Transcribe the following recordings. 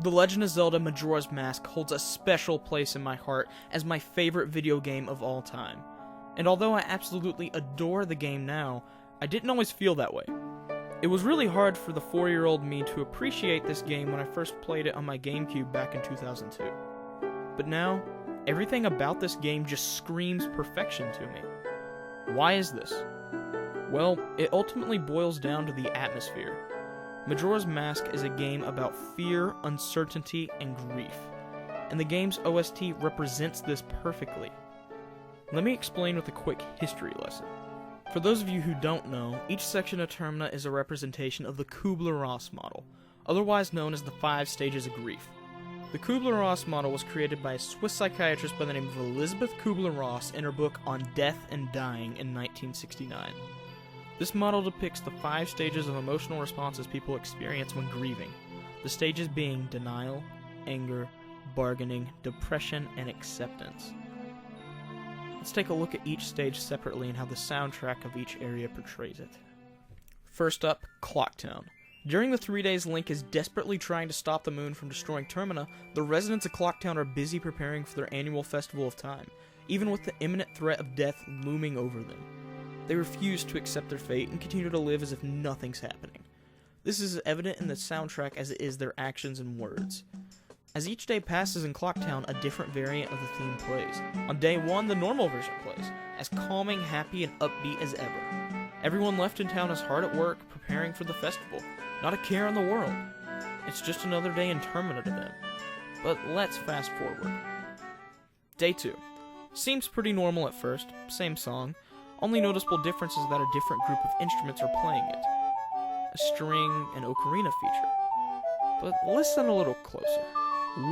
The Legend of Zelda Majora's Mask holds a special place in my heart as my favorite video game of all time. And although I absolutely adore the game now, I didn't always feel that way. It was really hard for the 4-year-old me to appreciate this game when I first played it on my GameCube back in 2002. But now, everything about this game just screams perfection to me. Why is this? Well, it ultimately boils down to the atmosphere. Majora's Mask is a game about fear, uncertainty, and grief, and the game's OST represents this perfectly. Let me explain with a quick history lesson. For those of you who don't know, each section of Termina is a representation of the Kubler-Ross model, otherwise known as the 5 stages of grief. The Kubler-Ross model was created by a Swiss psychiatrist by the name of Elizabeth Kubler-Ross in her book On Death and Dying in 1969. This model depicts the 5 stages of emotional responses people experience when grieving, the stages being denial, anger, bargaining, depression, and acceptance. Let's take a look at each stage separately and how the soundtrack of each area portrays it. First up, Clocktown. During the 3 days Link is desperately trying to stop the moon from destroying Termina, the residents of Clocktown are busy preparing for their annual Festival of Time, even with the imminent threat of death looming over them. They refuse to accept their fate and continue to live as if nothing's happening. This is as evident in the soundtrack as it is their actions and words. As each day passes in Clocktown, a different variant of the theme plays. On day 1, the normal version plays, as calming, happy, and upbeat as ever. Everyone left in town is hard at work, preparing for the festival. Not a care in the world. It's just another day in Termina to them. But let's fast forward. Day 2. Seems pretty normal at first, same song. Only noticeable difference is that a different group of instruments are playing it. A string and ocarina feature. But listen a little closer.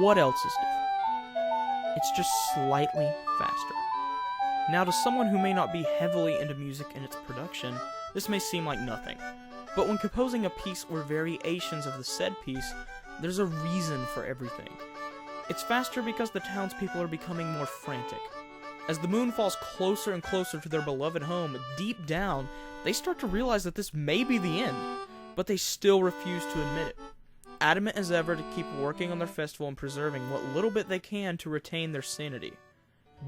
What else is different? It's just slightly faster. Now, to someone who may not be heavily into music and its production, this may seem like nothing. But when composing a piece or variations of the said piece, there's a reason for everything. It's faster because the townspeople are becoming more frantic. As the moon falls closer and closer to their beloved home, deep down, they start to realize that this may be the end, but they still refuse to admit it. Adamant as ever to keep working on their festival and preserving what little bit they can to retain their sanity.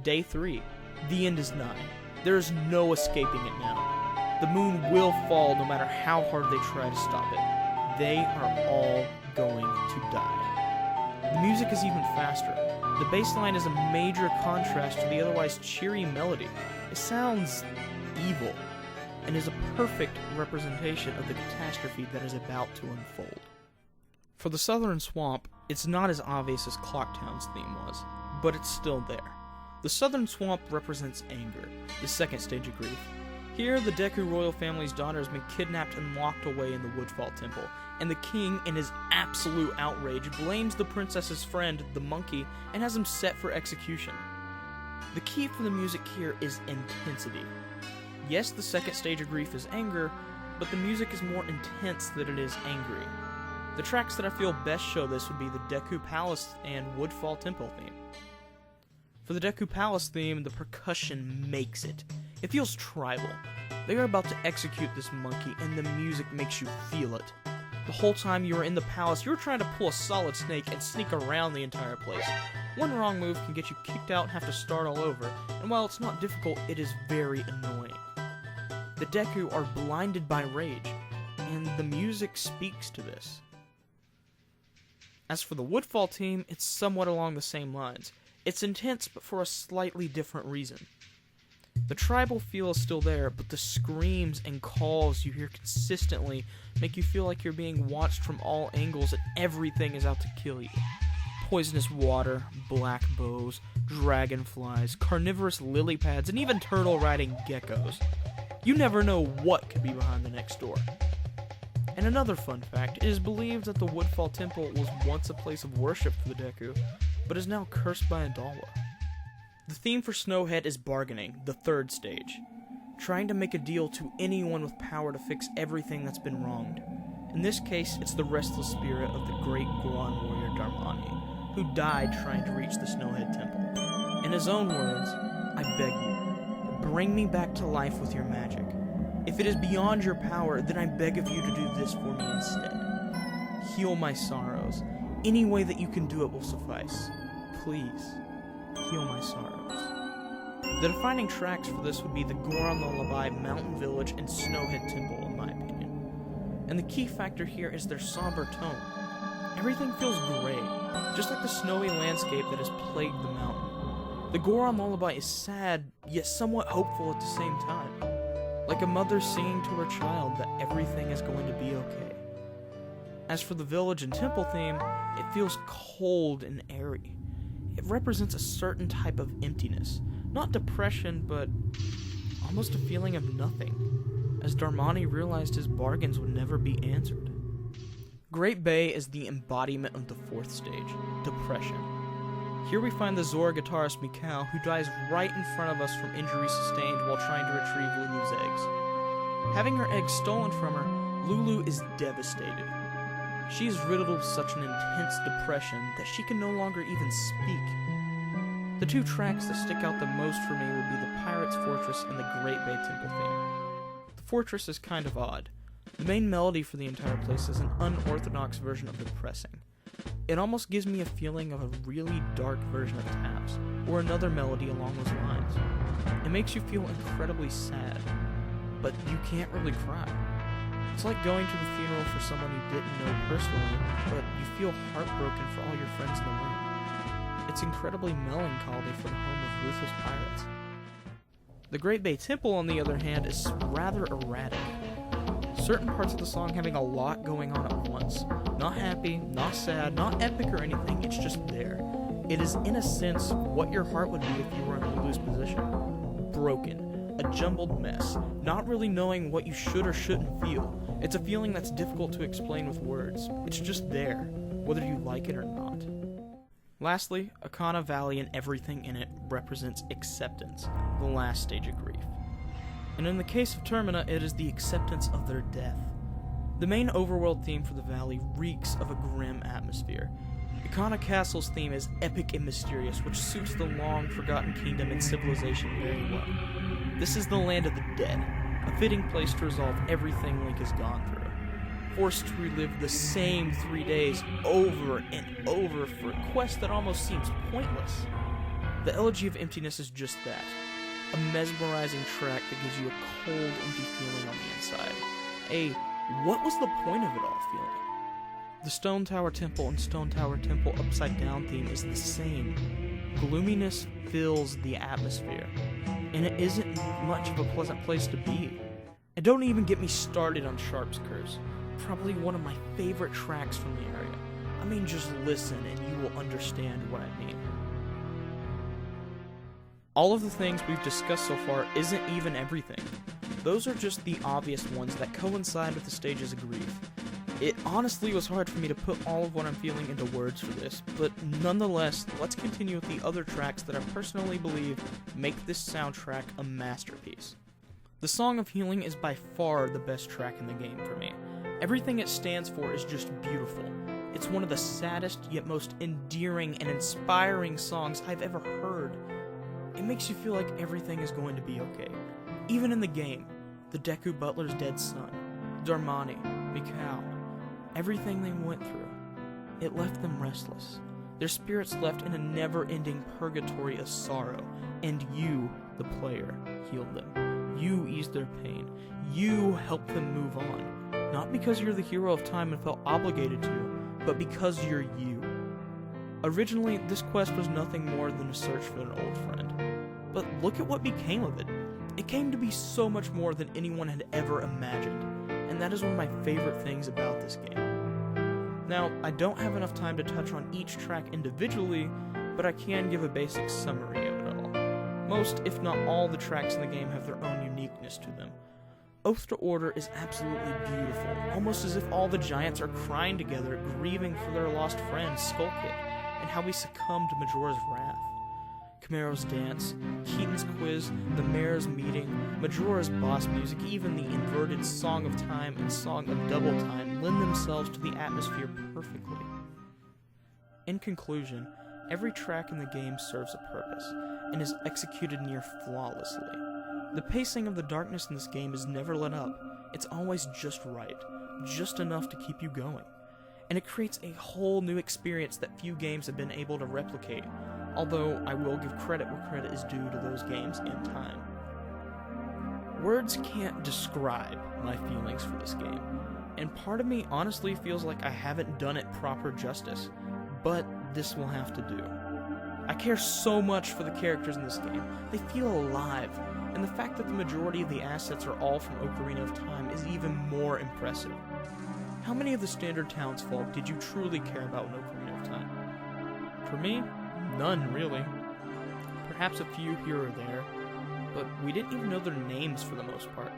Day 3. The end is nigh. There is no escaping it now. The moon will fall no matter how hard they try to stop it. They are all going to die. The music is even faster. The bass line is a major contrast to the otherwise cheery melody. It sounds evil, and is a perfect representation of the catastrophe that is about to unfold. For the Southern Swamp, it's not as obvious as Clocktown's theme was, but it's still there. The Southern Swamp represents anger, the second stage of grief. Here, the Deku royal family's daughter has been kidnapped and locked away in the Woodfall Temple, and the king, in his absolute outrage, blames the princess's friend, the monkey, and has him set for execution. The key for the music here is intensity. Yes, the second stage of grief is anger, but the music is more intense than it is angry. The tracks that I feel best show this would be the Deku Palace and Woodfall Temple theme. For the Deku Palace theme, the percussion makes it. It feels tribal. They are about to execute this monkey, and the music makes you feel it. The whole time you are in the palace, you're trying to pull a solid snake and sneak around the entire place. One wrong move can get you kicked out and have to start all over, and while it's not difficult, it is very annoying. The Deku are blinded by rage, and the music speaks to this. As for the Woodfall team, it's somewhat along the same lines. It's intense, but for a slightly different reason. The tribal feel is still there, but the screams and calls you hear consistently make you feel like you're being watched from all angles and everything is out to kill you. Poisonous water, black bows, dragonflies, carnivorous lily pads, and even turtle-riding geckos. You never know what could be behind the next door. And another fun fact, it is believed that the Woodfall Temple was once a place of worship for the Deku, but is now cursed by a Dalwa. The theme for Snowhead is bargaining, the third stage. Trying to make a deal to anyone with power to fix everything that's been wronged. In this case, it's the restless spirit of the great Goron warrior Darmani, who died trying to reach the Snowhead Temple. In his own words, I beg you, bring me back to life with your magic. If it is beyond your power, then I beg of you to do this for me instead. Heal my sorrows, Any way that you can do it will suffice. Please, heal my sorrows. The defining tracks for this would be the Goron Lullaby, Mountain Village, and Snowhead Temple, in my opinion. And the key factor here is their somber tone. Everything feels gray, just like the snowy landscape that has plagued the mountain. The Goron Lullaby is sad, yet somewhat hopeful at the same time. Like a mother singing to her child that everything is going to be okay. As for the village and temple theme, it feels cold and airy. It represents a certain type of emptiness. Not depression, but almost a feeling of nothing, as Darmani realized his bargains would never be answered. Great Bay is the embodiment of the fourth stage, depression. Here we find the Zora guitarist Mikau, who dies right in front of us from injuries sustained while trying to retrieve Lulu's eggs. Having her eggs stolen from her, Lulu is devastated. She is riddled with such an intense depression that she can no longer even speak. The two tracks that stick out the most for me would be the Pirate's Fortress and the Great Bay Temple theme. The Fortress is kind of odd. The main melody for the entire place is an unorthodox version of depressing. It almost gives me a feeling of a really dark version of Taps, or another melody along those lines. It makes you feel incredibly sad, but you can't really cry. It's like going to the funeral for someone you didn't know personally, but you feel heartbroken for all your friends in the room. It's incredibly melancholy for the home of ruthless pirates. The Great Bay Temple, on the other hand, is rather erratic. Certain parts of the song having a lot going on at once. Not happy, not sad, not epic or anything, it's just there. It is, in a sense, what your heart would be if you were in Lulu's position. Broken. A jumbled mess. Not really knowing what you should or shouldn't feel. It's a feeling that's difficult to explain with words. It's just there, whether you like it or not. Lastly, Ikana Valley and everything in it represents acceptance, the last stage of grief. And in the case of Termina, it is the acceptance of their death. The main overworld theme for the valley reeks of a grim atmosphere. Ikana Castle's theme is epic and mysterious, which suits the long-forgotten kingdom and civilization very well. This is the land of the dead, a fitting place to resolve everything Link has gone through. Forced to relive the same 3 days over and over for a quest that almost seems pointless. The Elegy of Emptiness is just that. A mesmerizing track that gives you a cold, empty feeling on the inside. What was the point of it all feeling? The Stone Tower Temple and Stone Tower Temple Upside Down theme is the same. Gloominess fills the atmosphere, and it isn't much of a pleasant place to be. And don't even get me started on Sharp's Curse, probably one of my favorite tracks from the area. I mean, just listen and you will understand what I mean. All of the things we've discussed so far isn't even everything. Those are just the obvious ones that coincide with the stages of grief. It honestly was hard for me to put all of what I'm feeling into words for this, but nonetheless, let's continue with the other tracks that I personally believe make this soundtrack a masterpiece. The Song of Healing is by far the best track in the game for me. Everything it stands for is just beautiful. It's one of the saddest yet most endearing and inspiring songs I've ever heard. It makes you feel like everything is going to be okay. Even in the game, the Deku Butler's dead son, Darmani, Mikau, everything they went through, it left them restless. Their spirits left in a never-ending purgatory of sorrow, and you, the player, healed them. You eased their pain. You helped them move on. Not because you're the hero of time and felt obligated to, but because you're you. Originally, this quest was nothing more than a search for an old friend. But look at what became of it. It came to be so much more than anyone had ever imagined, and that is one of my favorite things about this game. Now, I don't have enough time to touch on each track individually, but I can give a basic summary of it all. Most, if not all, the tracks in the game have their own uniqueness to them. Oath to Order is absolutely beautiful, almost as if all the giants are crying together, grieving for their lost friend, Skull Kid, and how he succumbed to Majora's wrath. Camaro's dance, Keaton's quiz, the mayor's meeting, Majora's boss music, even the inverted Song of Time and Song of Double Time lend themselves to the atmosphere perfectly. In conclusion, every track in the game serves a purpose, and is executed near flawlessly. The pacing of the darkness in this game is never let up. It's always just right, just enough to keep you going. and it creates a whole new experience that few games have been able to replicate, although I will give credit where credit is due to those games in time. Words can't describe my feelings for this game, and part of me honestly feels like I haven't done it proper justice, but this will have to do. I care so much for the characters in this game. They feel alive, and the fact that the majority of the assets are all from Ocarina of Time is even more impressive. How many of the standard townsfolk did you truly care about in Ocarina of Time? For me, none really. Perhaps a few here or there, but we didn't even know their names for the most part.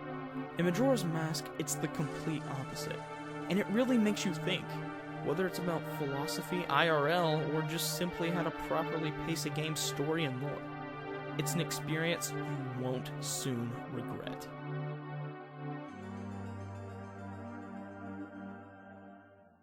In Majora's Mask, it's the complete opposite, and it really makes you think, whether it's about philosophy, IRL, or just simply how to properly pace a game's story and lore. It's an experience you won't soon regret.